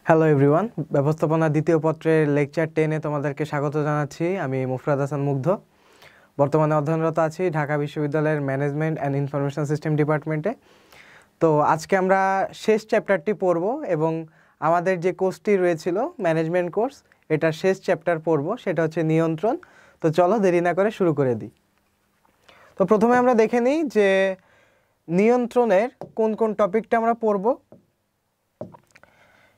Hello everyone, ব্যবস্থাপনা দ্বিতীয় পত্রের লেকচার 10-এ তোমাদেরকে স্বাগত জানাচ্ছি। আমি মুফরাদ হাসান মুগ্ধ। বর্তমানে অধ্যয়নরত আছি ঢাকা বিশ্ববিদ্যালয়ের ম্যানেজমেন্ট অ্যান্ড ইনফরমেশন সিস্টেম ডিপার্টমেন্টে। তো আজকে আমরা শেষ চ্যাপ্টারটি পড়ব এবং আমাদের যে কোর্সটি রয়েছিল ম্যানেজমেন্ট কোর্স, এটার শেষ চ্যাপ্টার পড়ব, সেটা হচ্ছে নিয়ন্ত্রণ। তো চলো দেরি না করে শুরু করে দিই। তো প্রথমে আমরা দেখে নিই যে নিয়ন্ত্রণের কোন কোন টপিকটা আমরা পড়ব।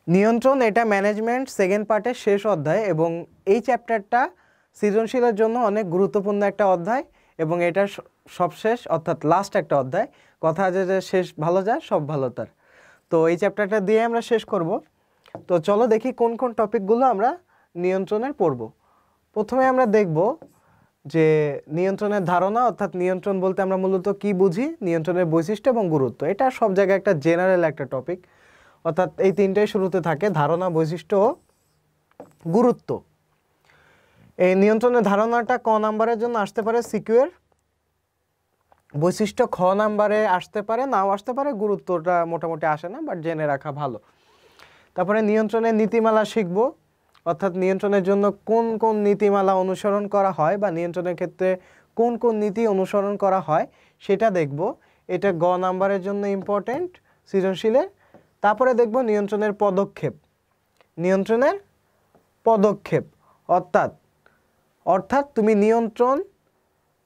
নিয়ন্ত্রণ এটা ম্যানেজমেন্ট সেকেন্ড পার্টের শেষ অধ্যায় এবং এই চ্যাপ্টারটা সৃজনশীলের জন্য অনেক গুরুত্বপূর্ণ একটা অধ্যায় এবং এটা সবশেষ অর্থাৎ লাস্ট একটা অধ্যায়। কথা আছে যে শেষ ভালো যায় সব ভালো তার। তো এই চ্যাপ্টারটা দিয়ে আমরা শেষ করব। তো চলো দেখি কোন কোন টপিকগুলো আমরা নিয়ন্ত্রণের পড়ব। প্রথমে আমরা দেখব যে নিয়ন্ত্রণের ধারণা, অর্থাৎ নিয়ন্ত্রণ বলতে আমরা মূলত কি বুঝি, নিয়ন্ত্রণের বৈশিষ্ট্য এবং গুরুত্ব। এটা সব জায়গায় একটা জেনারেল একটা টপিক, অর্থাৎ এই তিনটাই শুরুতে থাকে: ধারণা, বৈশিষ্ট্য ও গুরুত্ব। এই নিয়ন্ত্রণের ধারণাটা ক নাম্বারের জন্য আসতে পারে সিকিউর, বৈশিষ্ট্য খ নাম্বারে আসতে পারে, নাও আসতে পারে, গুরুত্বটা মোটামুটি আসে না, বাট জেনে রাখা ভালো। তারপরে নিয়ন্ত্রণের নীতিমালা শিখব, অর্থাৎ নিয়ন্ত্রণের জন্য কোন কোন নীতিমালা অনুসরণ করা হয় বা নিয়ন্ত্রণের ক্ষেত্রে কোন কোন নীতি অনুসরণ করা হয় সেটা দেখব। এটা গ নাম্বারের জন্য ইম্পর্টেন্ট সৃজনশীলের। তারপরে দেখব নিয়ন্ত্রণের পদক্ষেপ। নিয়ন্ত্রণের পদক্ষেপ অর্থাৎ তুমি নিয়ন্ত্রণ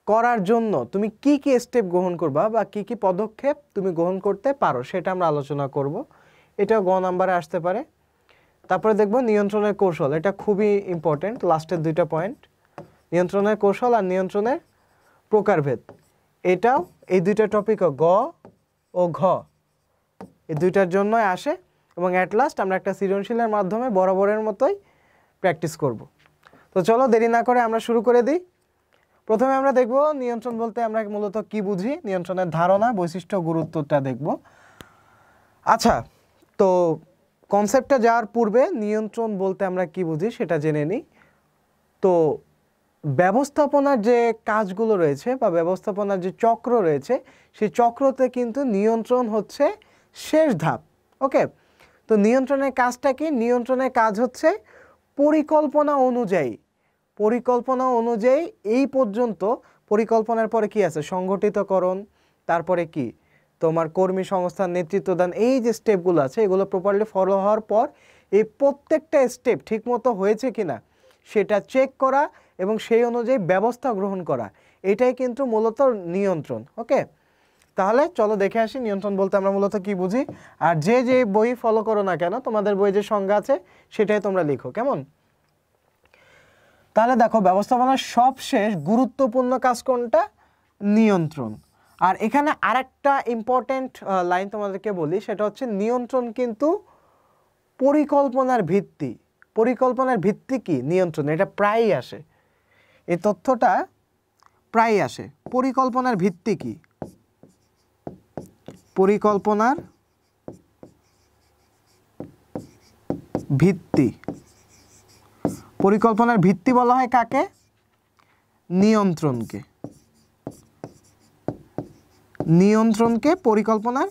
করার জন্য তুমি কি কি স্টেপ গ্রহণ করবা বা কি কি পদক্ষেপ তুমি গ্রহণ করতে পারো সেটা আমরা আলোচনা করব। এটা গ নাম্বারে আসতে পারে। তারপরে দেখব নিয়ন্ত্রণের কৌশল, এটা খুবই ইম্পর্টেন্ট, লাস্টের দুইটা পয়েন্ট, নিয়ন্ত্রণের কৌশল আর নিয়ন্ত্রণের প্রকারভেদ। এটাও এই দুইটা টপিকও গ ও ঘ এই দুইটার জন্যই আসে এবং অ্যাট লাস্ট আমরা একটা সৃজনশীলের মাধ্যমে বরাবরের মতোই প্র্যাকটিস করব। তো চলো দেরি না করে আমরা শুরু করে দিই। প্রথমে আমরা দেখব নিয়ন্ত্রণ বলতে আমরা মূলত কি বুঝি, নিয়ন্ত্রণের ধারণা, বৈশিষ্ট্য, গুরুত্বটা দেখব। আচ্ছা, তো কনসেপ্টটা যাওয়ার পূর্বে নিয়ন্ত্রণ বলতে আমরা কি বুঝি সেটা জেনে নিই। তো ব্যবস্থাপনার যে কাজগুলো রয়েছে বা ব্যবস্থাপনার যে চক্র রয়েছে সেই চক্রতে কিন্তু নিয়ন্ত্রণ হচ্ছে শেষ ধাপ। ওকে, তো নিয়ন্ত্রণের কাজটা কি? নিয়ন্ত্রণের কাজ হচ্ছে পরিকল্পনা অনুযায়ী এই পর্যন্ত, পরিকল্পনার পরে কি আছে? সংগঠিতকরণ, তারপরে কি তোমার কর্মী সংস্থার নেতৃত্বদান, এই যে স্টেপগুলো আছে এগুলো প্রপারলি ফলো হওয়ার পর এই প্রত্যেকটা স্টেপ ঠিকমতো হয়েছে কিনা সেটা চেক করা এবং সেই অনুযায়ী ব্যবস্থা গ্রহণ করা, এটাই কিন্তু মূলত নিয়ন্ত্রণ। ওকে, তাহলে চলো দেখে আসি নিয়ন্ত্রণ বলতে আমরা মূলত কি বুঝি। আর যে যে বই ফলো করো না কেন, তোমাদের বই যে সংজ্ঞা আছে সেটাই তোমরা লিখো, কেমন? তাহলে দেখো, ব্যবস্থাপনার সবশেষ গুরুত্বপূর্ণ কাজ কোনটা? নিয়ন্ত্রণ। আর এখানে আরেকটা ইম্পর্টেন্ট লাইন তোমাদেরকে বলি, সেটা হচ্ছে নিয়ন্ত্রণ কিন্তু পরিকল্পনার ভিত্তি। পরিকল্পনার ভিত্তি কি? নিয়ন্ত্রণ। এটা প্রায়ই আসে, এই তথ্যটা প্রায়ই আসে। পরিকল্পনার ভিত্তি কি? পরিকল্পনার ভিত্তি। পরিকল্পনার ভিত্তি বলা হয় কাকে? নিয়ন্ত্রণকে। নিয়ন্ত্রণকে পরিকল্পনার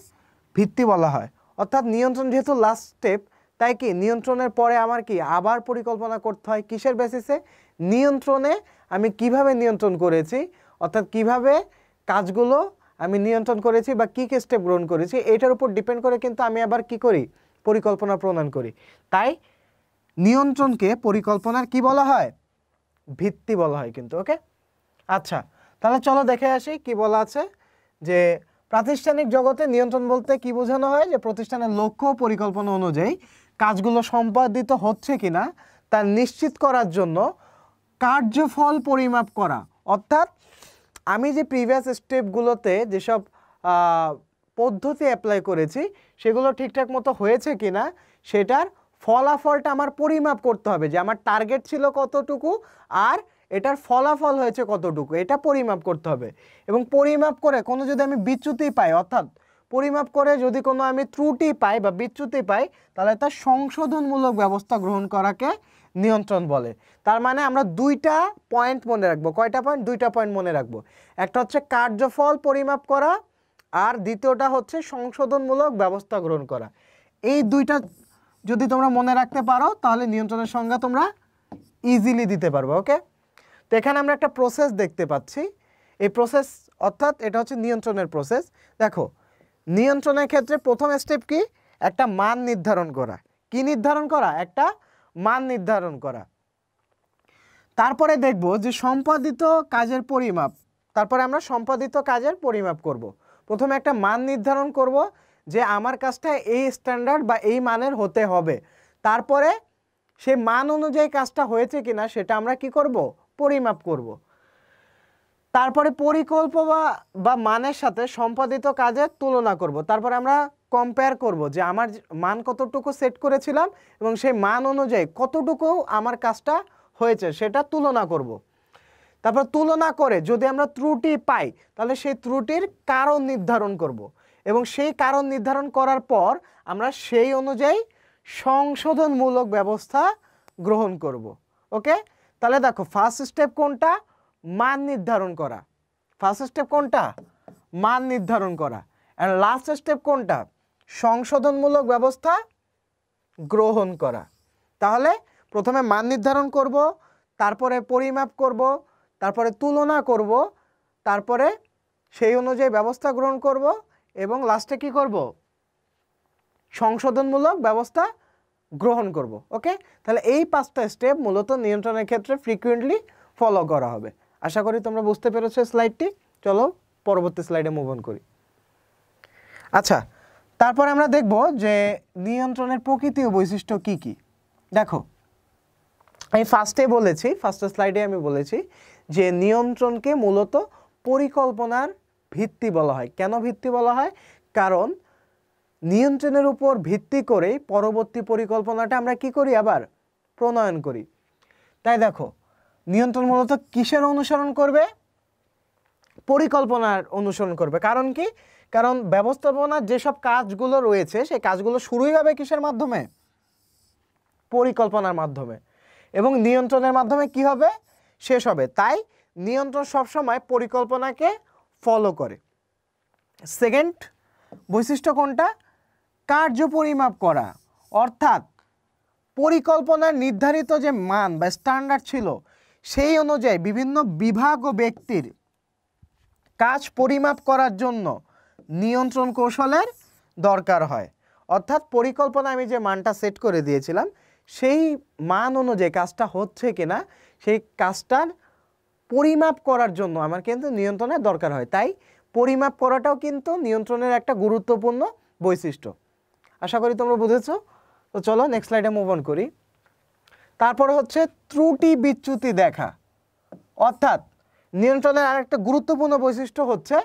ভিত্তি বলা হয়। অর্থাৎ নিয়ন্ত্রণ যেহেতু লাস্ট স্টেপ, তাই কি নিয়ন্ত্রণের পরে আমার কি আবার পরিকল্পনা করতে হয়। কিসের বেসিসে? নিয়ন্ত্রণে আমি কিভাবে নিয়ন্ত্রণ করেছি, অর্থাৎ কিভাবে কাজগুলো আমি নিয়ন্ত্রণ করেছি বা কী কী স্টেপ গ্রহণ করেছি, এটার উপর ডিপেন্ড করে কিন্তু আমি আবার কি করি? পরিকল্পনা প্রণয়ন করি। তাই নিয়ন্ত্রণকে পরিকল্পনার কি বলা হয়? ভিত্তি বলা হয় কিন্তু। ওকে, আচ্ছা, তাহলে চলো দেখে আসি কি বলা আছে। যে প্রাতিষ্ঠানিক জগতে নিয়ন্ত্রণ বলতে কি বোঝানো হয়? যে প্রতিষ্ঠানের লক্ষ্য পরিকল্পনা অনুযায়ী কাজগুলো সম্পাদিত হচ্ছে কিনা তা নিশ্চিত করার জন্য কার্যফল পরিমাপ করা। অর্থাৎ আমি যে প্রিভিয়াস স্টেপগুলোতে যেসব পদ্ধতি অ্যাপ্লাই করেছি সেগুলো ঠিকঠাক মতো হয়েছে কিনা সেটার ফলাফলটা আমার পরিমাপ করতে হবে, যে আমার টার্গেট ছিল কতটুকু আর এটার ফলাফল হয়েছে কতটুকু, এটা পরিমাপ করতে হবে। এবং পরিমাপ করে কোনো যদি আমি বিচ্যুতি পাই, অর্থাৎ পরিমাপ করে যদি কোনো আমি ত্রুটি পাই বা বিচ্যুতি পাই, তাহলে তার সংশোধনমূলক ব্যবস্থা গ্রহণ করাকে নিয়ন্ত্রণ বলে। তার মানে আমরা দুইটা পয়েন্ট মনে রাখবো। কয়টা পয়েন্ট? দুইটা পয়েন্ট মনে রাখবো। একটা হচ্ছে কার্যফল পরিমাপ করা আর দ্বিতীয়টা হচ্ছে সংশোধনমূলক ব্যবস্থা গ্রহণ করা। এই দুইটা যদি তোমরা মনে রাখতে পারো তাহলে নিয়ন্ত্রণের সংজ্ঞা তোমরা ইজিলি দিতে পারবে। ওকে, তো এখানে আমরা একটা প্রসেস দেখতে পাচ্ছি। এই প্রসেস অর্থাৎ এটা হচ্ছে নিয়ন্ত্রণের প্রসেস। দেখো, নিয়ন্ত্রণের ক্ষেত্রে প্রথম স্টেপ কি? একটা মান নির্ধারণ করা। কি নির্ধারণ করা? একটা মান নির্ধারণ করা। তারপরে দেখব যে সম্পাদিত কাজের পরিমাপ। তারপরে আমরা সম্পাদিত কাজের পরিমাপ করব। প্রথমে একটা মান নির্ধারণ করব যে আমার কাজটা এই স্ট্যান্ডার্ড বা এই মানের হতে হবে। তারপরে সেই মান অনুযায়ী কাজটা হয়েছে কিনা সেটা আমরা কি করব? পরিমাপ করব। তারপরে পরিকল্পনা বা মানের সাথে সম্পাদিত কাজের তুলনা করব। তারপরে আমরা কম্পেয়ার করব যে আমার মান কতটুকু সেট করেছিলাম এবং সেই মান অনুযায়ী কতটুকু আমার কাজটা হয়েছে সেটা তুলনা করব। তারপর তুলনা করে যদি আমরা ত্রুটি পাই তাহলে সেই ত্রুটির কারণ নির্ধারণ করব এবং সেই কারণ নির্ধারণ করার পর আমরা সেই অনুযায়ী সংশোধনমূলক ব্যবস্থা গ্রহণ করব। ওকে, তাহলে দেখো ফার্স্ট স্টেপ কোনটা? মান নির্ধারণ করা। ফার্স্ট স্টেপ কোনটা? মান নির্ধারণ করা। আর লাস্ট স্টেপ কোনটা? সংশোধনমূলক ব্যবস্থা গ্রহণ করা। তাহলে প্রথমে মান নির্ধারণ করব, তারপরে পরিমাপ করব, তারপরে তুলনা করব, তারপরে সেই অনুযায়ী ব্যবস্থা গ্রহণ করব এবং লাস্টে কি করব? সংশোধনমূলক ব্যবস্থা গ্রহণ করব। ওকে, তাহলে এই 5টা স্টেপ মূলত নিয়ন্ত্রণের ক্ষেত্রে ফ্রিকুয়েন্টলি ফলো করা হবে। আশা করি তোমরা বুঝতে পেরেছো স্লাইডটি। চলো পরবর্তী স্লাইডে মুভ অন করি। আচ্ছা, তারপর আমরা দেখব যে নিয়ন্ত্রণের প্রকৃতি ও বৈশিষ্ট্য কি কি। দেখো, আমি ফার্স্ট স্লাইডে আমি বলেছি যে নিয়ন্ত্রণকে মূলত পরিকল্পনার ভিত্তি বলা হয়। কেন ভিত্তি বলা হয়? কারণ নিয়ন্ত্রণের উপর ভিত্তি করে পরবর্তী পরিকল্পনাটা আমরা কি করি? আবার প্রণয়ন করি। তাই দেখো, নিয়ন্ত্রণ মূলত কিসের অনুসরণ করবে? পরিকল্পনার অনুসরণ করবে। কারণ কি? কারণ ব্যবস্থাপনার যেসব কাজগুলো রয়েছে সেই কাজগুলো শুরুই হবে কিসের মাধ্যমে? পরিকল্পনার মাধ্যমে। এবং নিয়ন্ত্রণের মাধ্যমে কি হবে? শেষ হবে। তাই নিয়ন্ত্রণ সবসময় পরিকল্পনাকে ফলো করে। সেকেন্ড বৈশিষ্ট্য কোনটা? কার্য পরিমাপ করা। অর্থাৎ পরিকল্পনার নির্ধারিত যে মান বা স্ট্যান্ডার্ড ছিল সেই অনুযায়ী বিভিন্ন বিভাগ ও ব্যক্তির কাজ পরিমাপ করার জন্য নিয়ন্ত্রণ কৌশলের দরকার হয়। অর্থাৎ পরিকল্পনা আমি যে মানটা সেট করে দিয়েছিলাম সেই মান অনুযায়ী কাজটা হচ্ছে কিনা সেই কাজটার পরিমাপ করার জন্য আমার কিন্তু নিয়ন্ত্রণের দরকার হয়। তাই পরিমাপ করাটাও কিন্তু নিয়ন্ত্রণের একটা গুরুত্বপূর্ণ বৈশিষ্ট্য। আশা করি তোমরা বুঝেছো। তো চলো নেক্সট স্লাইডে মুভ অন করি। তারপরে হচ্ছে ত্রুটি বিচ্যুতি দেখা। অর্থাৎ নিয়ন্ত্রণের আরেকটা গুরুত্বপূর্ণ বৈশিষ্ট্য হচ্ছে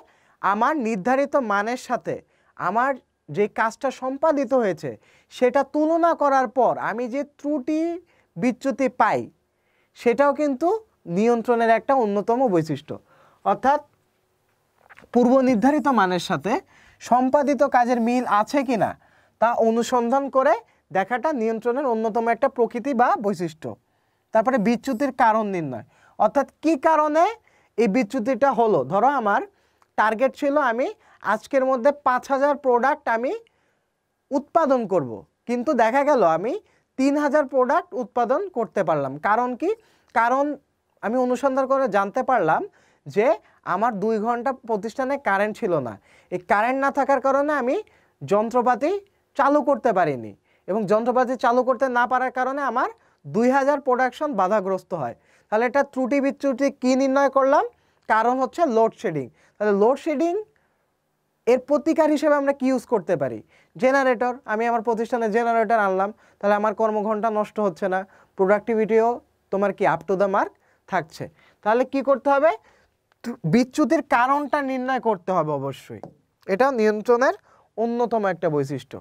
আমার নির্ধারিত মানের সাথে আমার যে কাজটা সম্পাদিত হয়েছে সেটা তুলনা করার পর আমি যে ত্রুটি বিচ্যুতি পাই সেটাও কিন্তু নিয়ন্ত্রণের একটা অন্যতম বৈশিষ্ট্য। অর্থাৎ পূর্ব নির্ধারিত মানের সাথে সম্পাদিত কাজের মিল আছে কিনা তা অনুসন্ধান করে দেখাটা নিয়ন্ত্রণের অন্যতম একটা প্রকৃতি বা বৈশিষ্ট্য। তারপরে বিচ্যুতির কারণ নির্ণয়। অর্থাৎ কি কারণে এই বিচ্যুতিটা হলো? ধরো আমার টার্গেট ছিল আমি আজকের মধ্যে 5000 প্রোডাক্ট আমি উৎপাদন করব, কিন্তু দেখা গেল আমি 3000 প্রোডাক্ট উৎপাদন করতে পারলাম। কারণ কি? কারণ আমি অনুসন্ধান করে জানতে পারলাম যে আমার 2 ঘন্টা প্রতিষ্ঠানে কারেন্ট ছিল না। এই কারেন্ট না থাকার কারণে আমি যন্ত্রপাতি চালু করতে পারিনি এবং যন্ত্রপাতি চালু করতে না পারার কারণে আমার 2000 প্রোডাকশন বাধাগ্রস্ত হয়। তাহলে এটা ত্রুটি বিচ্যুতি কি নির্ণয় করলাম? কারণ হচ্ছে লোডশেডিং। তাহলে লোডশেডিং এর প্রতিকার হিসেবে আমরা কি ইউজ করতে পারি? জেনারেটর। আমি আমার প্রতিষ্ঠানে জেনারেটর আনলাম, তাহলে আমার কর্মঘণ্টা নষ্ট হচ্ছে না, প্রোডাক্টিভিটিও তোমার কি আপ টু দ্য মার্ক থাকছে। তাহলে কি করতে হবে? বিচ্যুতির কারণটা নির্ণয় করতে হবে অবশ্যই। এটা নিয়ন্ত্রণের অন্যতম একটা বৈশিষ্ট্য।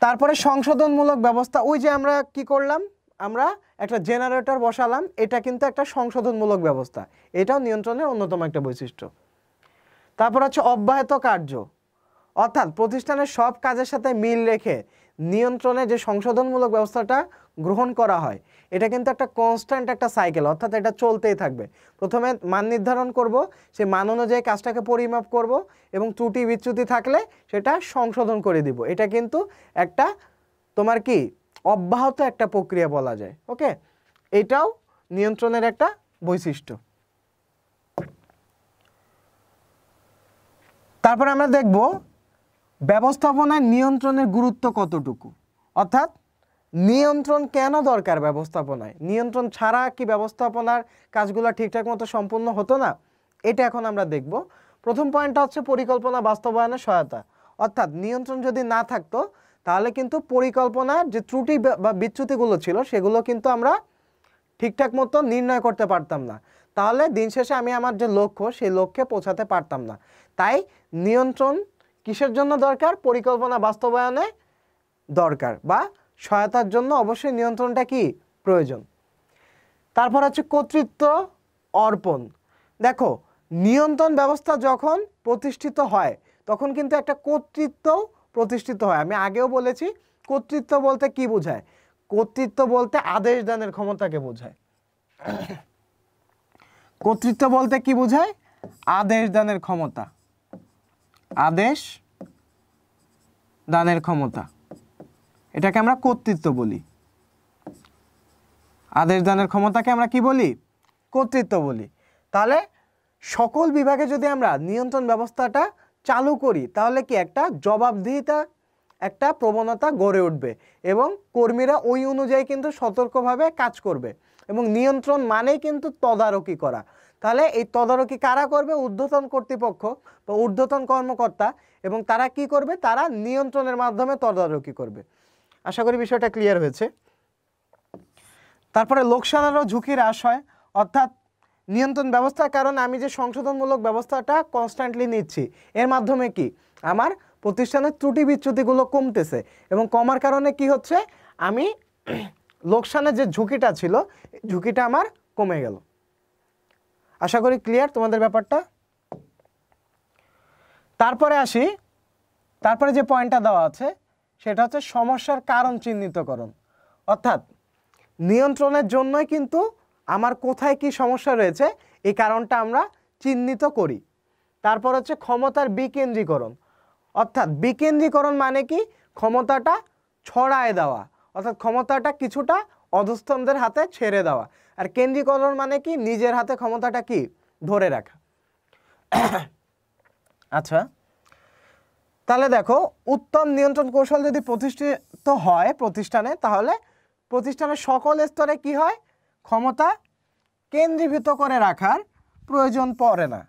তারপরে সংশোধনমূলক ব্যবস্থা। ওই যে আমরা কি করলাম, আমরা একটা জেনারেটর বসালাম, এটা কিন্তু একটা সংশোধনমূলক ব্যবস্থা, এটাও নিয়ন্ত্রণের অন্যতম একটা বৈশিষ্ট্য। তারপর হচ্ছে অব্যাহত কার্য। অর্থাৎ প্রতিষ্ঠানের সব কাজের সাথে মিল রেখে নিয়ন্ত্রণে যে সংশোধনমূলক ব্যবস্থাটা গ্রহণ করা হয় এটা কিন্তু একটা কনস্ট্যান্ট একটা সাইকেল। অর্থাৎ এটা চলতেই থাকবে। প্রথমে মান নির্ধারণ করব, সেই মান অনুযায়ী কাজটাকে পরিমাপ করব এবং ত্রুটি বিচ্যুতি থাকলে সেটা সংশোধন করে দিব। এটা কিন্তু একটা তোমার কি অব্যাহত একটা প্রক্রিয়া বলা যায়। ওকে, এটাও নিয়ন্ত্রণের একটা বৈশিষ্ট্য। তারপরে আমরা দেখব ব্যবস্থাপনায় নিয়ন্ত্রণের গুরুত্ব কতটুকু, অর্থাৎ নিয়ন্ত্রণ কেন দরকার ব্যবস্থাপনায়, নিয়ন্ত্রণ ছাড়া কি ব্যবস্থাপনার কাজগুলো ঠিকঠাক মতো সম্পূর্ণ হতো না, এটা এখন আমরা দেখব। প্রথম পয়েন্টটা হচ্ছে পরিকল্পনা বাস্তবায়নের সহায়তা, অর্থাৎ নিয়ন্ত্রণ যদি না থাকতো তাহলে কিন্তু পরিকল্পনার যে ত্রুটি বা বিচ্যুতিগুলো ছিল সেগুলো কিন্তু আমরা ঠিকঠাক মতো নির্ণয় করতে পারতাম না, তাহলে দিন শেষে আমি আমার যে লক্ষ্য সেই লক্ষ্যে পৌঁছাতে পারতাম না। তাই নিয়ন্ত্রণ কিসের জন্য দরকার, পরিকল্পনা বাস্তবায়নে দরকার বা সহায়তার জন্য অবশ্যই নিয়ন্ত্রণটা কি প্রয়োজন। তারপর হচ্ছে কর্তৃত্ব অর্পণ। দেখো, নিয়ন্ত্রণ ব্যবস্থা যখন প্রতিষ্ঠিত হয় তখন কিন্তু একটা কর্তৃত্ব প্রতিষ্ঠিত হয়। আমি আগেও বলেছি কর্তৃত্ব বলতে কি বোঝায়, কর্তৃত্ব বলতে আদেশ দানের ক্ষমতাকে বোঝায়। কর্তৃত্ব বলতে কি বোঝায়, আদেশ দানের ক্ষমতা, আদেশ দানের ক্ষমতা, এটাকে আমরা কর্তৃত্ব বলি। আদেশ দানের ক্ষমতাকে আমরা কি বলি, কর্তৃত্ব বলি। তাহলে সকল বিভাগে যদি আমরা নিয়ন্ত্রণ ব্যবস্থাটা চালু করি তাহলে কি একটা জবাবদিহিতা, একটা প্রবণতা গড়ে উঠবে এবং কর্মীরা ওই অনুযায়ী কিন্তু সতর্কভাবে কাজ করবে। এবং নিয়ন্ত্রণ মানেই কিন্তু তদারকি করা। তাহলে এই তদারকি কারা করবে, ঊর্ধ্বতন কর্তৃপক্ষ বা ঊর্ধ্বতন কর্মকর্তা, এবং তারা কি করবে, তারা নিয়ন্ত্রণের মাধ্যমে তদারকি করবে। আশা করি বিষয়টা ক্লিয়ার হয়েছে। তারপরে লোকসানেরও ঝুঁকি হ্রাস হয়, অর্থাৎ নিয়ন্ত্রণ ব্যবস্থার কারণে আমি যে সংশোধনমূলক ব্যবস্থাটা কনস্ট্যান্টলি নিচ্ছি এর মাধ্যমে কি আমার প্রতিষ্ঠানের ত্রুটি বিচ্যুতিগুলো কমতেছে, এবং কমার কারণে কি হচ্ছে, আমি লোকসানের যে ঝুঁকিটা ছিল ঝুঁকিটা আমার কমে গেল। আশা করি ক্লিয়ার তোমাদের ব্যাপারটা। তারপরে আসি, তারপরে যে পয়েন্টটা দেওয়া আছে সেটা হচ্ছে সমস্যার কারণ চিহ্নিতকরণ, অর্থাৎ নিয়ন্ত্রণের জন্যই কিন্তু আমার কোথায় কি সমস্যা রয়েছে এই কারণটা আমরা চিহ্নিত করি। তারপর হচ্ছে ক্ষমতার বিকেন্দ্রীকরণ, অর্থাৎ বিকেন্দ্রীকরণ মানে কি, ক্ষমতাটা ছড়ায় দেওয়া, অর্থাৎ ক্ষমতাটা কিছুটা অধস্তনদের হাতে ছেড়ে দেওয়া। আর কেন্দ্রীকরণ মানে কি, নিজের হাতে ক্ষমতাটা কি ধরে রাখা। আচ্ছা, তাহলে দেখো, উত্তম নিয়ন্ত্রণ কৌশল যদি প্রতিষ্ঠিত হয় প্রতিষ্ঠানে, তাহলে প্রতিষ্ঠানের সকল স্তরে কি হয়, ক্ষমতা কেন্দ্রীভূত করে রাখার প্রয়োজন পড়ে না।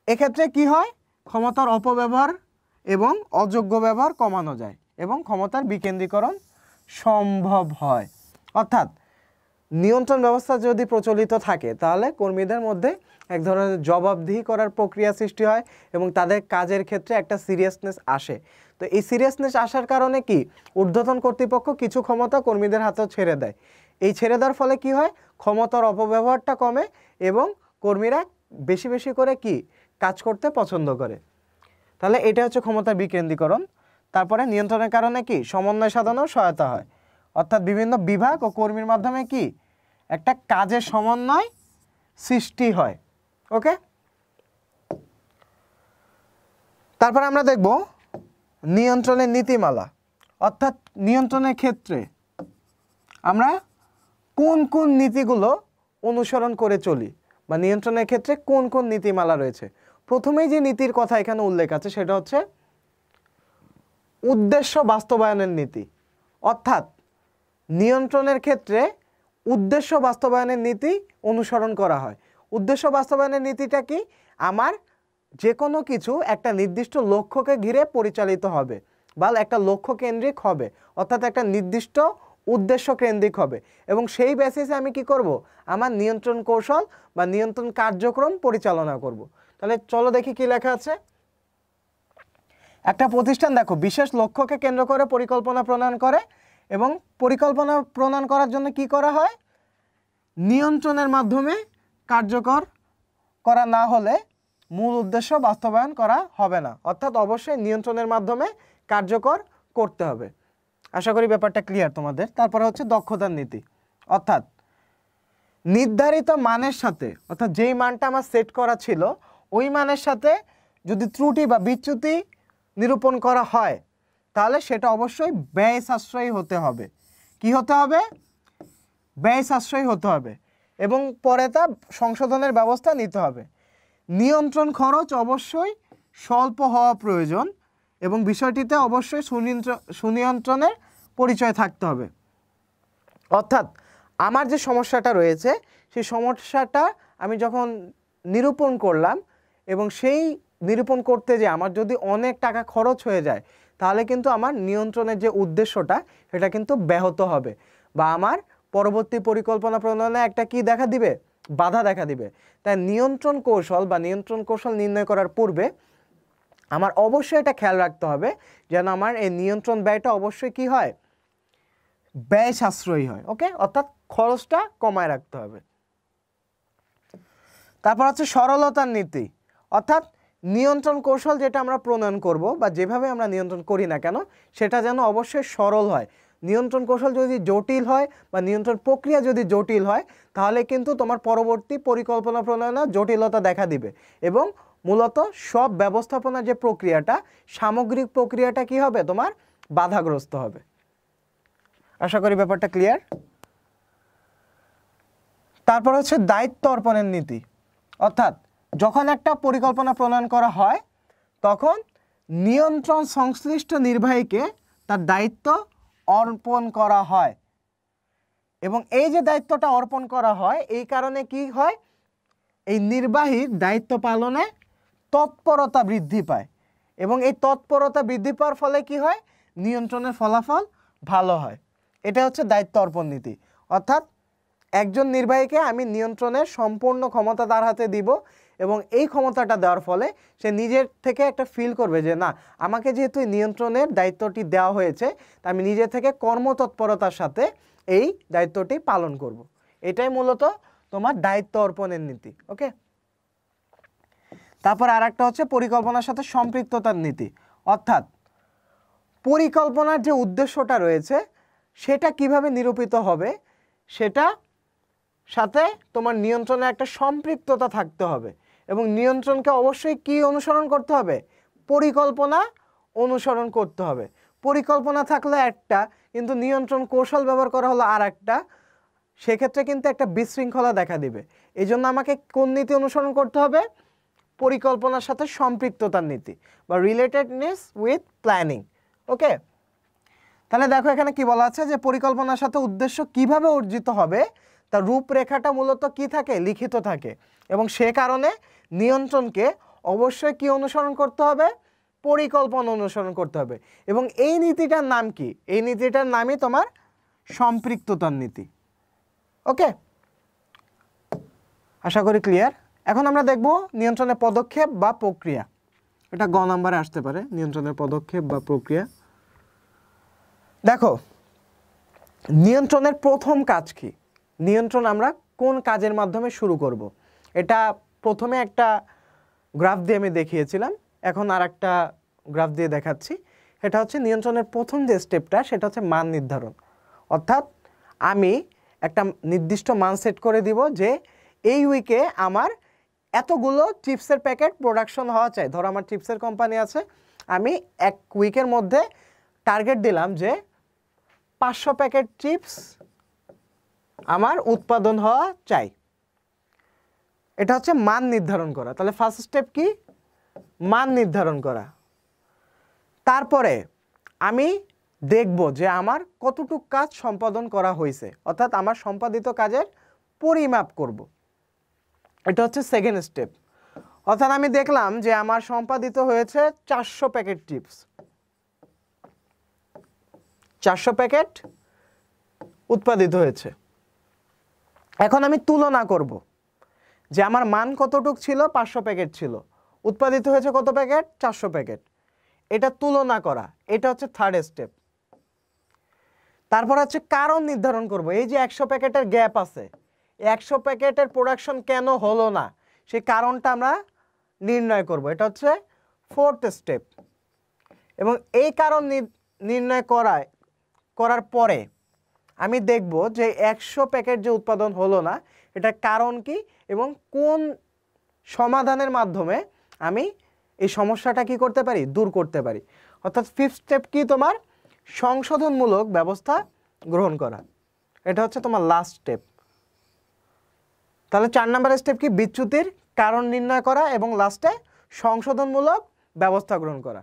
এক্ষেত্রে কি হয়, ক্ষমতার অপব্যবহার এবং অযোগ্য ব্যবহার কমানো যায় এবং ক্ষমতার বিকেন্দ্রীকরণ সম্ভব হয়। অর্থাৎ নিয়ন্ত্রণ ব্যবস্থা যদি প্রচলিত থাকে তাহলে কর্মীদের মধ্যে এক ধরনের জবাবদিহি করার প্রক্রিয়া সৃষ্টি হয় এবং তাদের কাজের ক্ষেত্রে একটা সিরিয়াসনেস আসে। তো এই সিরিয়াসনেস আসার কারণে কি, ঊর্ধ্বতন কর্তৃপক্ষ কিছু ক্ষমতা কর্মীদের হাতেও ছেড়ে দেয়। এই ছেড়ে দেওয়ার ফলে কি হয়, ক্ষমতার অপব্যবহারটা কমে এবং কর্মীরা বেশি বেশি করে কি কাজ করতে পছন্দ করে। তাহলে এটা হচ্ছে ক্ষমতার বিকেন্দ্রীকরণ। তারপরে নিয়ন্ত্রণের কারণে কি, সমন্বয় সাধনেও সহায়তা হয়, অর্থাৎ বিভিন্ন বিভাগ ও কর্মীর মাধ্যমে কি একটা কাজের সমন্বয় সৃষ্টি হয়। ওকে, তারপর আমরা দেখব নিয়ন্ত্রণের নীতিমালা, অর্থাৎ নিয়ন্ত্রণের ক্ষেত্রে আমরা কোন কোন নীতিগুলো অনুসরণ করে চলি বা নিয়ন্ত্রণের ক্ষেত্রে কোন কোন নীতিমালা রয়েছে। প্রথমেই যে নীতির কথা এখানে উল্লেখ আছে সেটা হচ্ছে উদ্দেশ্য বাস্তবায়নের নীতি, অর্থাৎ নিয়ন্ত্রণের ক্ষেত্রে উদ্দেশ্য বাস্তবায়নের নীতি অনুসরণ করা হয়। উদ্দেশ্য বাস্তবায়নের নীতিটা কি, আমার যে কোনো কিছু একটা নির্দিষ্ট লক্ষ্যকে ঘিরে পরিচালিত হবে বা একটা লক্ষ্য কেন্দ্রিক হবে, অর্থাৎ একটা নির্দিষ্ট উদ্দেশ্য কেন্দ্রিক হবে, এবং সেই বেসিসে আমি কি করব, আমার নিয়ন্ত্রণ কৌশল বা নিয়ন্ত্রণ কার্যক্রম পরিচালনা করব। তাহলে চলো দেখি কি লেখা আছে। একটা প্রতিষ্ঠান দেখো বিশেষ লক্ষ্যকে কেন্দ্র করে পরিকল্পনা প্রণয়ন করে, এবং পরিকল্পনা প্রণয়ন করার জন্য কি করা হয়, নিয়ন্ত্রণের মাধ্যমে কার্যকর করা না হলে মূল উদ্দেশ্য বাস্তবায়ন করা হবে না, অর্থাৎ অবশ্যই নিয়ন্ত্রণের মাধ্যমে কার্যকর করতে হবে। আশা করি ব্যাপারটা ক্লিয়ার তোমাদের। তারপরে হচ্ছে দক্ষতার নীতি, অর্থাৎ নির্ধারিত মানের সাথে, অর্থাৎ যেই মানটা আমার সেট করা ছিল ওই মানের সাথে যদি ত্রুটি বা বিচ্যুতি নিরূপণ করা হয় তাহলে সেটা অবশ্যই ব্যয় সাশ্রয়ী হতে হবে। কি হতে হবে? ব্যয় সাশ্রয়ী হতে হবে এবং পরে তা সংশোধনের ব্যবস্থা নিতে হবে। নিয়ন্ত্রণ খরচ অবশ্যই স্বল্প হওয়া প্রয়োজন এবং বিষয়টিতে অবশ্যই সুনিয়ন্ত্রণের পরিচয় থাকতে হবে। অর্থাৎ আমার যে সমস্যাটা রয়েছে সেই সমস্যাটা আমি যখন নিরূপণ করলাম এবং সেই নিরূপণ করতে যে আমার যদি অনেক টাকা খরচ হয়ে যায় তাহলে কিন্তু আমার নিয়ন্ত্রণের যে উদ্দেশ্যটা সেটা কিন্তু ব্যাহত হবে বা আমার পরবর্তী পরিকল্পনা প্রণয়নে একটা কি দেখা দিবে? বাধা দেখা দিবে। তাই নিয়ন্ত্রণ কৌশল নির্ণয় করার পূর্বে আমার অবশ্যই এটা খেয়াল রাখতে হবে যেন আমার এই নিয়ন্ত্রণ ব্যয়টা অবশ্যই কি হয়? ব্যয় সাশ্রয়ী হয়। ওকে, অর্থাৎ খরচটা কমায় রাখতে হবে। তারপর হচ্ছে সরলতার নীতি, অর্থাৎ নিয়ন্ত্রণ কৌশল যেটা আমরা প্রণয়ন করব বা যেভাবে আমরা নিয়ন্ত্রণ করি না কেন সেটা যেন অবশ্যই সরল হয়। নিয়ন্ত্রণ কৌশল যদি জটিল হয় বা নিয়ন্ত্রণ প্রক্রিয়া যদি জটিল হয় তাহলে কিন্তু তোমার পরবর্তী পরিকল্পনা প্রণয়নে জটিলতা দেখা দিবে এবং মূলত সব ব্যবস্থাপনার যে প্রক্রিয়াটা, সামগ্রিক প্রক্রিয়াটা কি হবে? তোমার বাধাগ্রস্ত হবে। আশা করি ব্যাপারটা ক্লিয়ার। তারপর হচ্ছে দায়িত্ব অর্পণের নীতি, অর্থাৎ যখন একটা পরিকল্পনা প্রণয়ন করা হয় তখন নিয়ন্ত্রণ সংশ্লিষ্ট নির্বাহীকে তার দায়িত্ব অর্পণ করা হয় এবং এই যে দায়িত্বটা অর্পণ করা হয় এই কারণে কি হয়? এই নির্বাহীর দায়িত্ব পালনে তৎপরতা বৃদ্ধি পায় এবং এই তৎপরতা বৃদ্ধি পাওয়ার ফলে কি হয়? নিয়ন্ত্রণের ফলাফল ভালো হয়। এটা হচ্ছে দায়িত্ব অর্পণ নীতি। অর্থাৎ একজন নির্বাহীকে আমি নিয়ন্ত্রণের সম্পূর্ণ ক্ষমতা তার হাতে দিব এবং এই ক্ষমতাটা দেওয়ার ফলে সে নিজের থেকে একটা ফিল করবে যে না, আমাকে যেহেতু নিয়ন্ত্রণের দায়িত্বটি দেওয়া হয়েছে তা আমি নিজে থেকে কর্মতৎপরতার সাথে এই দায়িত্বটি পালন করব। এটাই মূলত তোমার দায়িত্ব অর্পণের নীতি। ওকে, তারপর আর একটা হচ্ছে পরিকল্পনার সাথে সম্পৃক্ততার নীতি, অর্থাৎ পরিকল্পনার যে উদ্দেশ্যটা রয়েছে সেটা কিভাবে নিরূপিত হবে সেটা সাথে তোমার নিয়ন্ত্রণে একটা সম্পৃক্ততা থাকতে হবে এবং নিয়ন্ত্রণকে অবশ্যই কি অনুসরণ করতে হবে? পরিকল্পনা অনুসরণ করতে হবে। পরিকল্পনা থাকলে একটা, কিন্তু নিয়ন্ত্রণ কৌশল ব্যবহার করা হলো আর একটা, সেক্ষেত্রে কিন্তু একটা বিশৃঙ্খলা দেখা দিবে। এই জন্য আমাকে কোন নীতি অনুসরণ করতে হবে? পরিকল্পনার সাথে সম্পৃক্ততার নীতি বা রিলেটেডনেস উইথ প্ল্যানিং। ওকে, তাহলে দেখো এখানে কি বলা আছে যে পরিকল্পনার সাথে উদ্দেশ্য কিভাবে অর্জিত হবে তার রূপরেখাটা মূলত কি থাকে? লিখিত থাকে এবং সে কারণে নিয়ন্ত্রণকে অবশ্যই কি অনুসরণ করতে হবে? পরিকল্পনা অনুসরণ করতে হবে এবং এই নীতিটার নাম কি? এই নীতিটার নামই তোমার সম্পৃক্ততার নীতি। ওকে, আশা করি ক্লিয়ার। এখন আমরা দেখব নিয়ন্ত্রণের পদক্ষেপ বা প্রক্রিয়া। এটা গ নাম্বারে আসতে পারে, নিয়ন্ত্রণের পদক্ষেপ বা প্রক্রিয়া। দেখো নিয়ন্ত্রণের প্রথম কাজ কি? নিয়ন্ত্রণ আমরা কোন কাজের মাধ্যমে শুরু করব? এটা প্রথমে একটা গ্রাফ দিয়ে আমি দেখিয়েছিলাম, এখন আর একটা গ্রাফ দিয়ে দেখাচ্ছি। এটা হচ্ছে নিয়ন্ত্রণের প্রথম যে স্টেপটা সেটা হচ্ছে মান নির্ধারণ। অর্থাৎ আমি একটা নির্দিষ্ট মান সেট করে দিব যে এই উইকে আমার এতগুলো চিপসের প্যাকেট প্রোডাকশন হওয়া চাই। ধরো আমার চিপসের কোম্পানি আছে, আমি এক উইকের মধ্যে টার্গেট দিলাম যে 500 প্যাকেট চিপস আমার উৎপাদন হওয়া চাই। এটা হচ্ছে মান নির্ধারণ করা। তাহলে ফার্স্ট স্টেপ কি? মান নির্ধারণ করা। তারপরে আমি দেখব যে আমার কতটুকু কাজ সম্পাদন করা হয়েছে, অর্থাৎ আমার সম্পাদিত কাজের পরিমাপ করব। এটা হচ্ছে সেকেন্ড স্টেপ। অর্থাৎ আমি দেখলাম যে আমার সম্পাদিত হয়েছে 400 প্যাকেট চিপস, 400 প্যাকেট উৎপাদিত হয়েছে। এখন আমি তুলনা করব যে আমার মান কতটুক ছিল? 500 প্যাকেট ছিল, উৎপাদিত হয়েছে কত প্যাকেট? 400 প্যাকেট। এটা তুলনা করা, এটা হচ্ছে থার্ড স্টেপ। তারপর হচ্ছে কারণ নির্ধারণ করব। এই যে 100 প্যাকেটের গ্যাপ আছে, 100 প্যাকেটের প্রোডাকশন কেন হলো না সেই কারণটা আমরা নির্ণয় করব। এটা হচ্ছে ফোর্থ স্টেপ। এবং এই কারণ নির্ণয় করার পরে আমি দেখব যে 100 প্যাকেট যে উৎপাদন হলো না এটার কারণ কি এবং কোন সমাধানের মাধ্যমে আমি এই সমস্যাটা কি করতে পারি, দূর করতে পারি। অর্থাৎ ফিফথ স্টেপ কি, তোমার সংশোধনমূলক ব্যবস্থা গ্রহণ করা, এটা হচ্ছে তোমার লাস্ট স্টেপ। তাহলে 4 নম্বরের স্টেপ কি, বিচ্যুতির কারণ নির্ণয় করা এবং লাস্টে সংশোধনমূলক ব্যবস্থা গ্রহণ করা।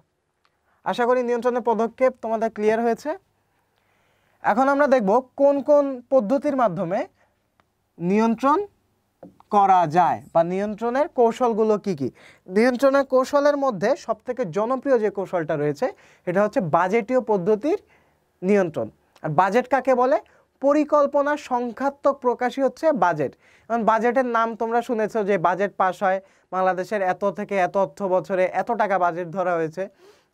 আশা করি নিয়ন্ত্রণের পদক্ষেপ তোমাদের ক্লিয়ার হয়েছে। এখন আমরা দেখব কোন কোন পদ্ধতির মাধ্যমে নিয়ন্ত্রণ করা যায় বা নিয়ন্ত্রণের কৌশলগুলো কি কি। নিয়ন্ত্রণের কৌশলের মধ্যে সবথেকে জনপ্রিয় যে কৌশলটা রয়েছে এটা হচ্ছে বাজেটীয় পদ্ধতির নিয়ন্ত্রণ। আর বাজেট কাকে বলে, পরিকল্পনার সংখ্যাত্মক প্রকাশই হচ্ছে বাজেট। কারণ বাজেটের নাম তোমরা শুনেছো যে বাজেট পাস হয়, বাংলাদেশের এত থেকে এত অর্থ বছরে এত টাকা বাজেট ধরা হয়েছে।